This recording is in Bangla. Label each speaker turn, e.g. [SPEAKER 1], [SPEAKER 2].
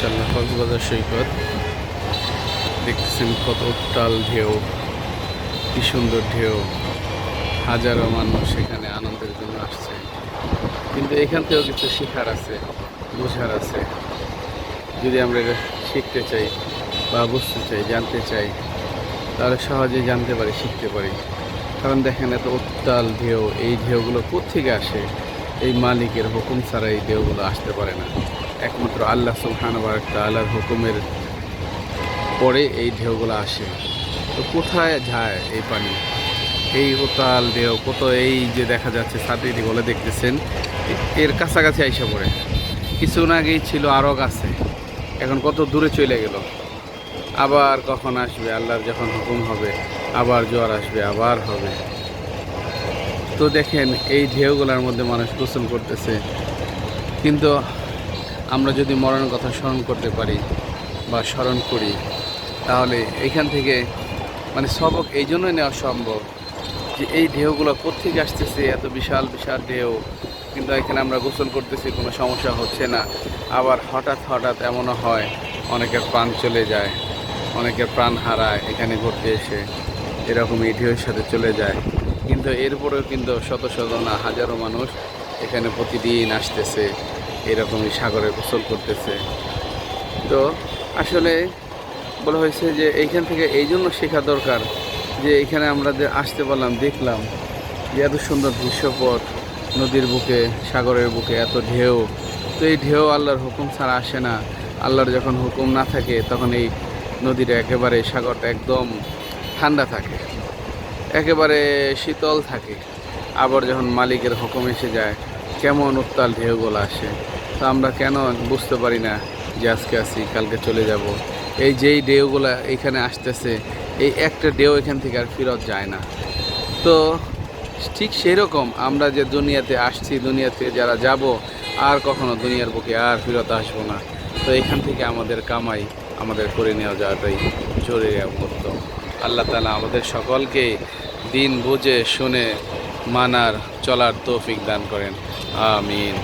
[SPEAKER 1] মাশাআল্লাহ কক্সবাজার সৈকত দেখতেছেন কত উত্তাল ঢেউ, কি সুন্দর ঢেউ। হাজারো মানুষ এখানে আনন্দের জন্য আসছে, কিন্তু এখান থেকেও কিছু শেখার আছে, বোঝার আছে। যদি আমরা এটা শিখতে চাই বা বুঝতে চাই, জানতে চাই, তাহলে সহজেই জানতে পারি, শিখতে পারি। কারণ দেখেন এত উত্তাল ঢেউ, এই ঢেউগুলো কোত্থেকে আসে? এই মালিকের হুকুম ছাড়া এই ঢেউগুলো আসতে পারে না। একমাত্র আল্লাহ সুবহানাহু ওয়া তাআলার হুকুমের পরে এই ঢেউগুলো আসে। তো কোথায় যায় এই পানি? এই উত্তাল ঢেউ কত, এই যে দেখা যাচ্ছে ছাতিটি বলে দেখতেছেন, এর কাছাকাছি আইসা পড়ে। কিছুক্ষণ আগেই ছিল আরও কাছে, এখন কত দূরে চলে গেল। আবার কখন আসবে? আল্লাহর যখন হুকুম হবে আবার জোয়ার আসবে, আবার হবে। তো দেখেন এই ঢেউগুলোর মধ্যে মানুষ গোসল করতেছে, কিন্তু আমরা যদি মরণের কথা স্মরণ করতে পারি বা স্মরণ করি, তাহলে এখান থেকে মানে সবক এই জন্যই নেওয়া সম্ভব যে এই ঢেউগুলো কোত্থেকে আসতেছে, এত বিশাল বিশাল ঢেউ, কিন্তু এখানে আমরা গোসল করতেছি, কোনো সমস্যা হচ্ছে না। আবার হঠাৎ হঠাৎ এমনও হয় অনেকের প্রাণ চলে যায়, অনেকের প্রাণ হারায় এখানে ঘুরতে এসে, এরকম এই ঢেউয়ের সাথে চলে যায়। কিন্তু এরপরেও কিন্তু শত শত না হাজারো মানুষ এখানে প্রতিদিন আসতেছে, এরকমই সাগরে গোসল করতেছে। তো আসলে বলা হয়েছে যে এইখান থেকে এই জন্য শেখা দরকার যে এখানে আমরা যে আসতে পারলাম, দেখলাম যে এত সুন্দর দৃশ্যপট, নদীর বুকে, সাগরের বুকে এত ঢেউ। তো এই ঢেউ আল্লাহর হুকুম ছাড়া আসে না। আল্লাহর যখন হুকুম না থাকে তখন এই নদীটা একেবারে, সাগরটা একদম ঠান্ডা থাকে, একেবারে শীতল থাকে। আবার যখন মালিকের হুকুম এসে যায়, কেমন উত্তাল ঢেউগুলো আসে। তো আমরা কেন বুঝতে পারি না যে আজকে আসি কালকে চলে যাব? এই যেই ঢেউগুলো এখানে আসতেছে, এই একটা ঢেউ এখান থেকে আর ফেরত যায় না। তো ঠিক সেই রকম আমরা যে দুনিয়াতে আসছি, দুনিয়াতে যারা যাব, আর কখনো দুনিয়ার বুকে আর ফেরত আসবো না। তো এখান থেকে আমাদের কামাই আমাদের করে নেওয়া যাওয়াটাই জরুরি মুহূর্ত। আল্লাহ তাআলা আমাদের সকলকে দিন বুঝে শুনে মানার, চলার তৌফিক দান করেন। আমিন।